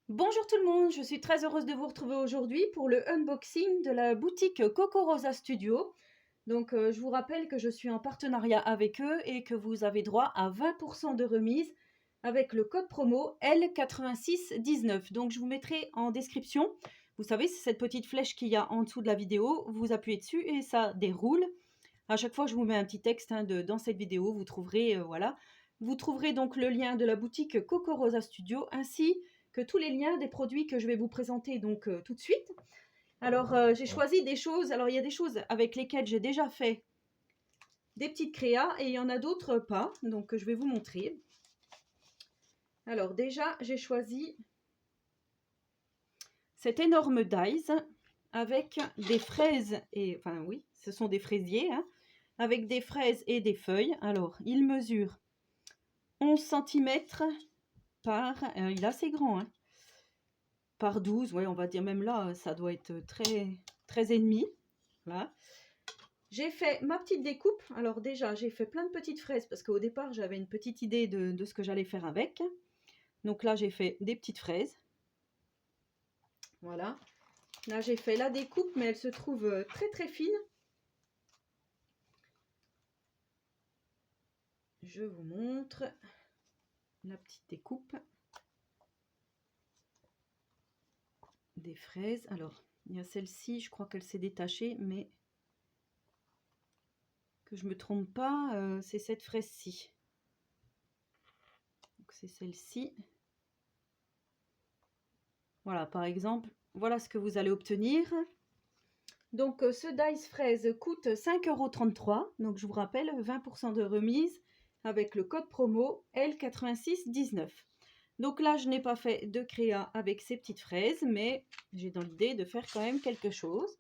Bonjour tout le monde, je suis très heureuse de vous retrouver aujourd'hui pour le unboxing de la boutique Coco Rosa Studio. Donc je vous rappelle que je suis en partenariat avec eux et que vous avez droit à 20% de remise avec le code promo L8619. Donc je vous mettrai en description, vous savez c'est cette petite flèche qu'il y a en dessous de la vidéo, vous appuyez dessus et ça déroule. À chaque fois je vous mets un petit texte dans cette vidéo, vous trouverez voilà. Vous trouverez donc le lien de la boutique Coco Rosa Studio ainsi que tous les liens des produits que je vais vous présenter donc tout de suite. Alors j'ai choisi des choses, alors il y a des choses avec lesquelles j'ai déjà fait des petites créas et il y en a d'autres pas, donc je vais vous montrer. Alors déjà j'ai choisi cet énorme dies avec des fraises, et enfin oui, ce sont des fraisiers, avec des fraises et des feuilles. Alors il mesure 11 cm par, il est assez grand, par 12, ouais, on va dire même là, ça doit être très ennemi. Voilà. J'ai fait ma petite découpe. Alors déjà, j'ai fait plein de petites fraises parce qu'au départ, j'avais une petite idée de ce que j'allais faire avec. Donc là, j'ai fait des petites fraises. Voilà. Là, j'ai fait la découpe, mais elle se trouve très fine. Je vous montre la petite découpe des fraises. Alors, il y a celle-ci, je crois qu'elle s'est détachée, mais que je me trompe pas, c'est cette fraise-ci. Donc c'est celle-ci. Voilà, par exemple, voilà ce que vous allez obtenir. Donc ce dice fraise coûte 5,33 €. Donc je vous rappelle, 20% de remise avec le code promo L8619. Donc là, je n'ai pas fait de créa avec ces petites fraises, mais j'ai dans l'idée de faire quand même quelque chose.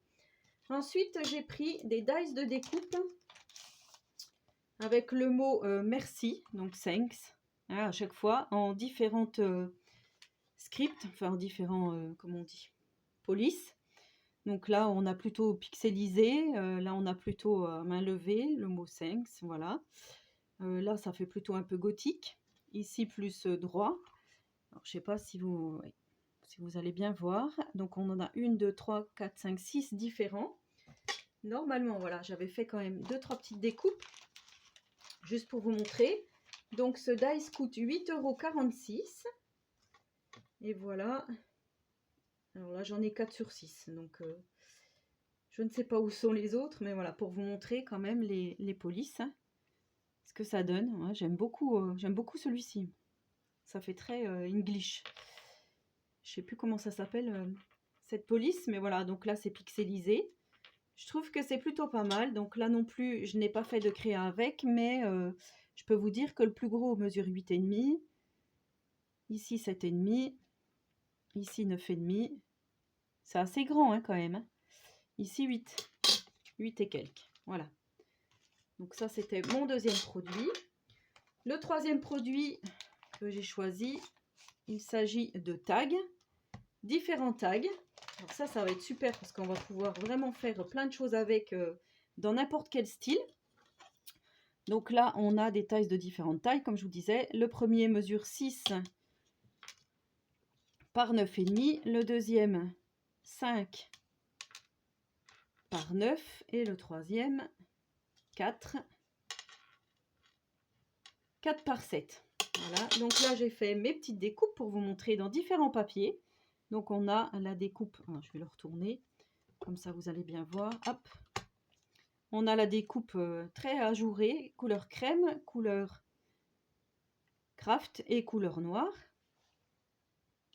Ensuite, j'ai pris des dice de découpe avec le mot merci, donc thanks, à chaque fois en différentes scripts, enfin en différents, comment on dit, polices. Donc là, on a plutôt pixelisé, là on a plutôt main levée, le mot thanks, voilà. Là, ça fait plutôt un peu gothique. Ici, plus droit. Alors, je ne sais pas si vous, oui, si vous allez bien voir. Donc, on en a 1, 2, 3, 4, 5, 6 différents. Normalement, voilà, j'avais fait quand même 2-3 petites découpes, juste pour vous montrer. Donc, ce dice coûte 8,46 €. Et voilà. Alors là, j'en ai 4 sur 6. Donc, je ne sais pas où sont les autres, mais voilà, pour vous montrer quand même les polices. Ce que ça donne. Ouais, j'aime beaucoup celui-ci. Ça fait très English. Je sais plus comment ça s'appelle cette police, mais voilà, donc là c'est pixelisé. Je trouve que c'est plutôt pas mal. Donc là non plus, je n'ai pas fait de créa avec, mais je peux vous dire que le plus gros mesure 8,5. Ici 7,5. Ici 9,5. C'est assez grand quand même. Ici 8. 8 et quelques. Voilà. Donc ça c'était mon deuxième produit. Le troisième produit que j'ai choisi, il s'agit de tags, différents tags. Alors ça va être super parce qu'on va pouvoir vraiment faire plein de choses avec dans n'importe quel style. Donc là, on a des tailles de différentes tailles, comme je vous disais. Le premier mesure 6 par 9,5. Le deuxième, 5 par 9. Et le troisième, 4 par 7. Voilà, donc là j'ai fait mes petites découpes pour vous montrer dans différents papiers. Donc on a la découpe, je vais le retourner, comme ça vous allez bien voir. Hop. On a la découpe très ajourée, couleur crème, couleur craft et couleur noire.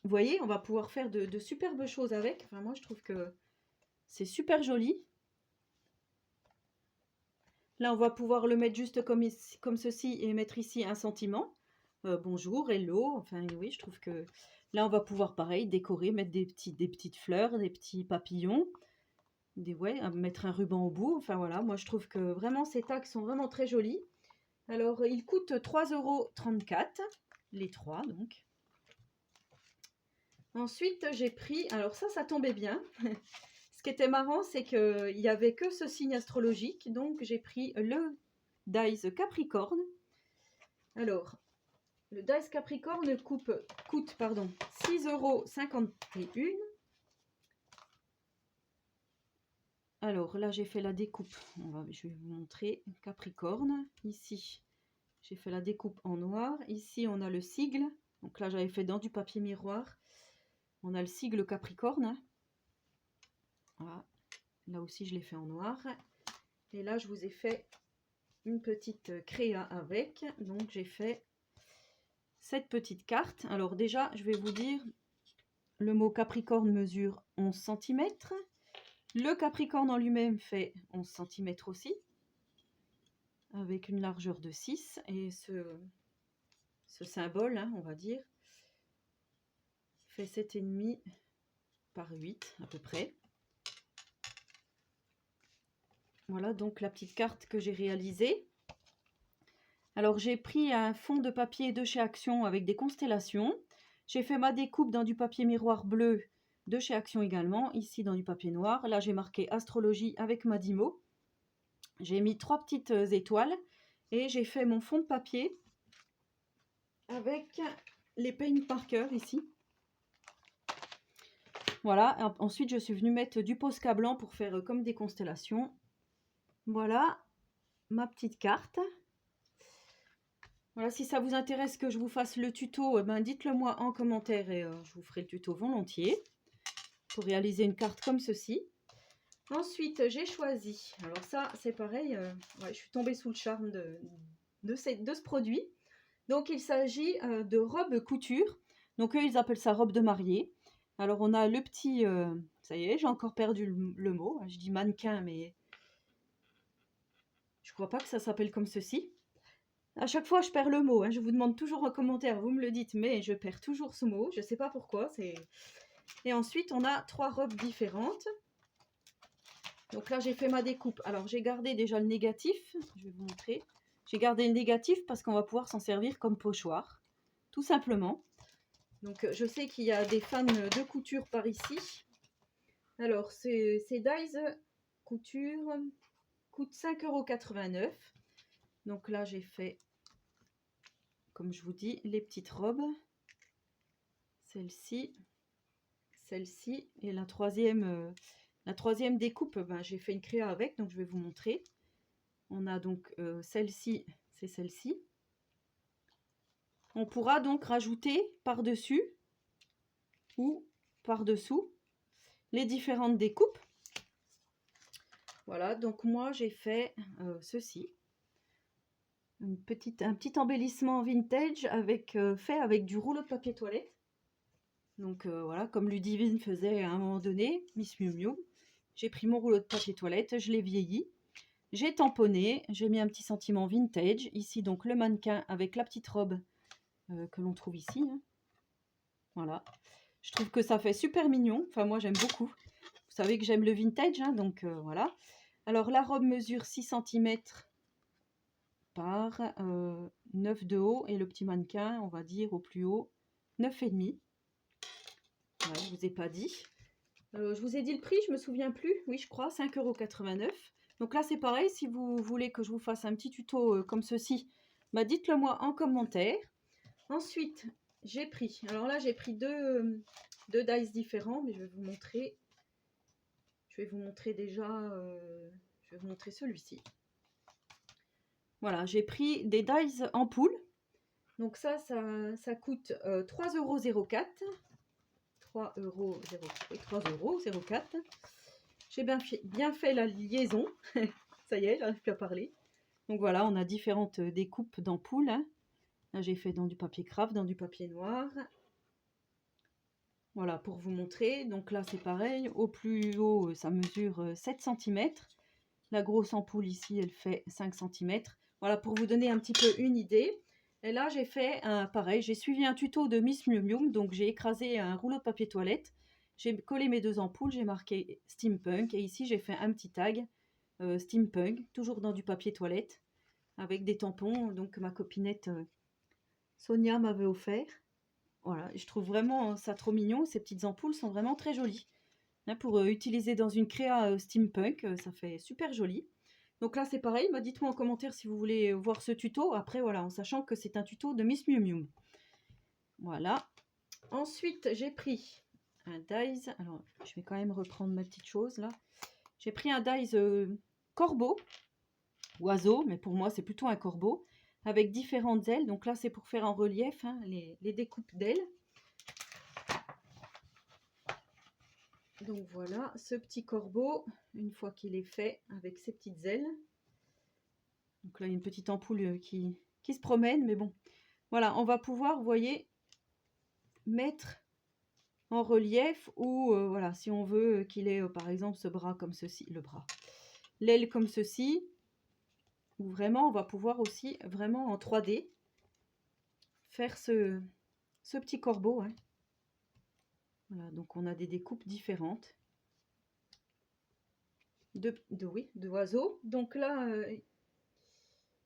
Vous voyez, on va pouvoir faire de superbes choses avec. Enfin, moi je trouve que c'est super joli. Là on va pouvoir le mettre juste comme ceci et mettre ici un sentiment. Bonjour, hello, enfin oui, je trouve que là on va pouvoir pareil décorer, mettre des petites fleurs, des petits papillons, mettre un ruban au bout. Enfin voilà, moi je trouve que vraiment ces tags sont vraiment très jolis. Alors ils coûtent 3,34 €, les trois donc. Ensuite j'ai pris, alors ça tombait bien. Ce qui était marrant c'est qu'il n'y avait que ce signe astrologique, donc j'ai pris le dice Capricorne. Alors le Dies Capricorne coûte 6,51 €. Alors là, j'ai fait la découpe. Je vais vous montrer. Capricorne. Ici, j'ai fait la découpe en noir. Ici, on a le sigle. Donc là, j'avais fait dans du papier miroir. On a le sigle Capricorne. Voilà. Là aussi, je l'ai fait en noir. Et là, je vous ai fait une petite créa avec. Donc, j'ai fait cette petite carte. Alors déjà, je vais vous dire, le mot Capricorne mesure 11 cm. Le Capricorne en lui-même fait 11 cm aussi, avec une largeur de 6. Et ce symbole, hein, on va dire, fait 7,5 par 8 à peu près. Voilà donc la petite carte que j'ai réalisée. Alors j'ai pris un fond de papier de chez Action avec des constellations. J'ai fait ma découpe dans du papier miroir bleu de chez Action également, ici dans du papier noir. Là j'ai marqué astrologie avec Madimo. J'ai mis 3 petites étoiles et j'ai fait mon fond de papier avec les paint markers ici. Voilà, ensuite je suis venue mettre du Posca blanc pour faire comme des constellations. Voilà ma petite carte. Voilà, si ça vous intéresse que je vous fasse le tuto, dites-le moi en commentaire et je vous ferai le tuto volontiers pour réaliser une carte comme ceci. Ensuite, j'ai choisi, alors ça c'est pareil, je suis tombée sous le charme de ce produit. Donc il s'agit de robe couture, donc eux ils appellent ça robe de mariée. Alors on a le petit, ça y est, j'ai encore perdu le mot, je dis mannequin mais je crois pas que ça s'appelle comme ceci. À chaque fois, je perds le mot. Hein. Je vous demande toujours en commentaire, vous me le dites, mais je perds toujours ce mot. Je ne sais pas pourquoi. Et ensuite, on a 3 robes différentes. Donc là, j'ai fait ma découpe. Alors, j'ai gardé déjà le négatif. Je vais vous montrer. J'ai gardé le négatif parce qu'on va pouvoir s'en servir comme pochoir. Tout simplement. Donc, je sais qu'il y a des fans de couture par ici. Alors, ces Dies couture coûtent 5,89 €. Donc là, j'ai fait, comme je vous dis, les petites robes. Celle-ci, celle-ci. Et la troisième découpe, j'ai fait une créa avec, donc je vais vous montrer. On a donc celle-ci, c'est celle-ci. On pourra donc rajouter par-dessus ou par-dessous les différentes découpes. Voilà, donc moi j'ai fait ceci. Un petit embellissement vintage fait avec du rouleau de papier toilette. Donc voilà, comme Ludivine faisait à un moment donné, Miss Miu Miu. J'ai pris mon rouleau de papier toilette, je l'ai vieilli. J'ai tamponné, j'ai mis un petit sentiment vintage. Ici donc le mannequin avec la petite robe que l'on trouve ici. Hein. Voilà. Je trouve que ça fait super mignon. Enfin moi j'aime beaucoup. Vous savez que j'aime le vintage, hein, donc voilà. Alors la robe mesure 6 cm par 9 de haut. Et le petit mannequin, on va dire au plus haut, 9,5. Ouais, je vous ai pas dit. Je vous ai dit le prix, je me souviens plus. Oui, je crois, 5,89 €. Donc là, c'est pareil. Si vous voulez que je vous fasse un petit tuto comme ceci, dites-le moi en commentaire. Ensuite, j'ai pris. Alors là, j'ai pris deux dies différents, mais je vais vous montrer. Je vais vous montrer déjà. Je vais vous montrer celui-ci. Voilà, j'ai pris des dies en poule. Donc ça coûte 3,04 €. 3,04 €. J'ai bien fait la liaison. Ça y est, j'arrive plus à parler. Donc voilà, on a différentes découpes d'ampoules. Hein. Là, j'ai fait dans du papier craft, dans du papier noir. Voilà, pour vous montrer. Donc là, c'est pareil. Au plus haut, ça mesure 7 cm. La grosse ampoule ici, elle fait 5 cm. Voilà, pour vous donner un petit peu une idée. Et là, j'ai fait pareil, j'ai suivi un tuto de Miss Miu Miu, donc j'ai écrasé un rouleau de papier toilette, j'ai collé mes 2 ampoules, j'ai marqué steampunk, et ici j'ai fait un petit tag steampunk, toujours dans du papier toilette, avec des tampons, donc ma copinette Sonia m'avait offert. Voilà, je trouve vraiment ça trop mignon, ces petites ampoules sont vraiment très jolies. Là, pour utiliser dans une créa steampunk, ça fait super joli. Donc là, c'est pareil. Dites-moi en commentaire si vous voulez voir ce tuto. Après, voilà, en sachant que c'est un tuto de Miss Miu Miu. Voilà. Ensuite, j'ai pris un dies. Alors, je vais quand même reprendre ma petite chose là. J'ai pris un dies corbeau, oiseau, mais pour moi, c'est plutôt un corbeau, avec différentes ailes. Donc là, c'est pour faire en relief hein, les découpes d'ailes. Donc voilà, ce petit corbeau, une fois qu'il est fait, avec ses petites ailes. Donc là, il y a une petite ampoule qui se promène, mais bon. Voilà, on va pouvoir, vous voyez, mettre en relief ou voilà, si on veut qu'il ait par exemple ce bras comme ceci, l'aile comme ceci, ou vraiment, on va pouvoir aussi vraiment en 3D faire ce petit corbeau. Hein. Voilà, donc on a des découpes différentes d'oiseaux. Donc là,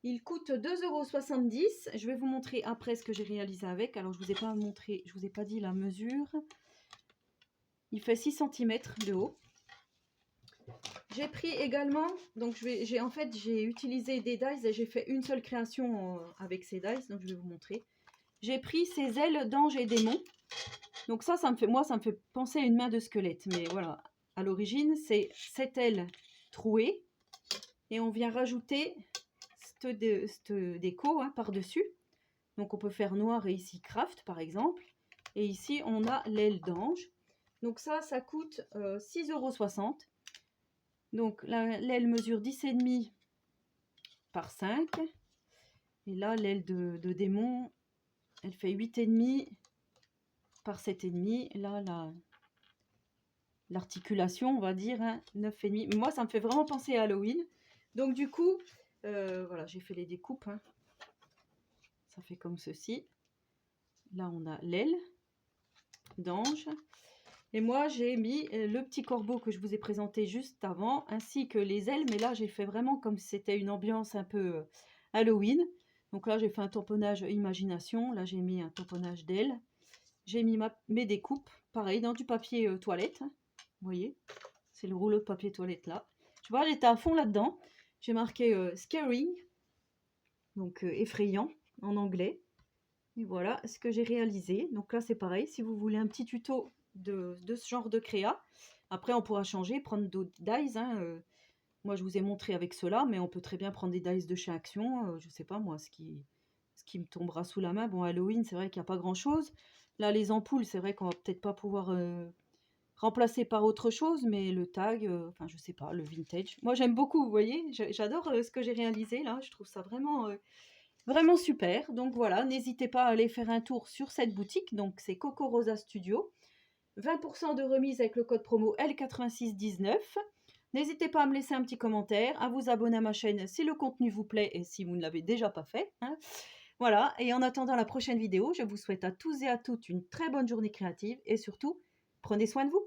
il coûte 2,70 €. Je vais vous montrer après ce que j'ai réalisé avec. Alors, je vous ai pas montré, je vous ai pas dit la mesure. Il fait 6 cm de haut. J'ai pris également, donc j'ai utilisé des dies et j'ai fait une seule création avec ces dies, donc je vais vous montrer. J'ai pris ces ailes d'ange et démon. Donc ça me fait penser à une main de squelette, mais voilà, à l'origine, c'est cette aile trouée et on vient rajouter cette déco hein, par-dessus. Donc on peut faire noir et ici craft par exemple. Et ici on a l'aile d'ange. Donc ça coûte 6,60 €. Donc l'aile mesure 10,5 par 5. Et là l'aile de démon, elle fait 8,5 par 7,5. Là l'articulation on va dire hein, 9,5. Moi ça me fait vraiment penser à Halloween. Donc du coup voilà, j'ai fait les découpes. Hein. Ça fait comme ceci. Là, on a l'aile d'ange. Et moi, j'ai mis le petit corbeau que je vous ai présenté juste avant, ainsi que les ailes. Mais là, j'ai fait vraiment comme si c'était une ambiance un peu Halloween. Donc là, j'ai fait un tamponnage imagination. Là, j'ai mis un tamponnage d'ailes. J'ai mis mes découpes, pareil, dans du papier toilette. Hein. Vous voyez, c'est le rouleau de papier toilette là. Tu vois, j'étais à fond là-dedans. J'ai marqué scaring, donc effrayant en anglais. Et voilà ce que j'ai réalisé. Donc là, c'est pareil. Si vous voulez un petit tuto de ce genre de créa, après, on pourra changer, prendre d'autres dies. Hein. Moi, je vous ai montré avec cela, mais on peut très bien prendre des dies de chez Action. Je ne sais pas, moi, ce qui me tombera sous la main. Bon, Halloween, c'est vrai qu'il n'y a pas grand-chose. Là, les ampoules, c'est vrai qu'on va peut-être pas pouvoir remplacer par autre chose, mais le tag, enfin, je sais pas, le vintage. Moi, j'aime beaucoup, vous voyez. J'adore ce que j'ai réalisé, là. Je trouve ça vraiment... Vraiment super, donc voilà, n'hésitez pas à aller faire un tour sur cette boutique, donc c'est Coco Rosa Studio, 20% de remise avec le code promo L8619, n'hésitez pas à me laisser un petit commentaire, à vous abonner à ma chaîne si le contenu vous plaît et si vous ne l'avez déjà pas fait, hein. Voilà, et en attendant la prochaine vidéo, je vous souhaite à tous et à toutes une très bonne journée créative et surtout, prenez soin de vous.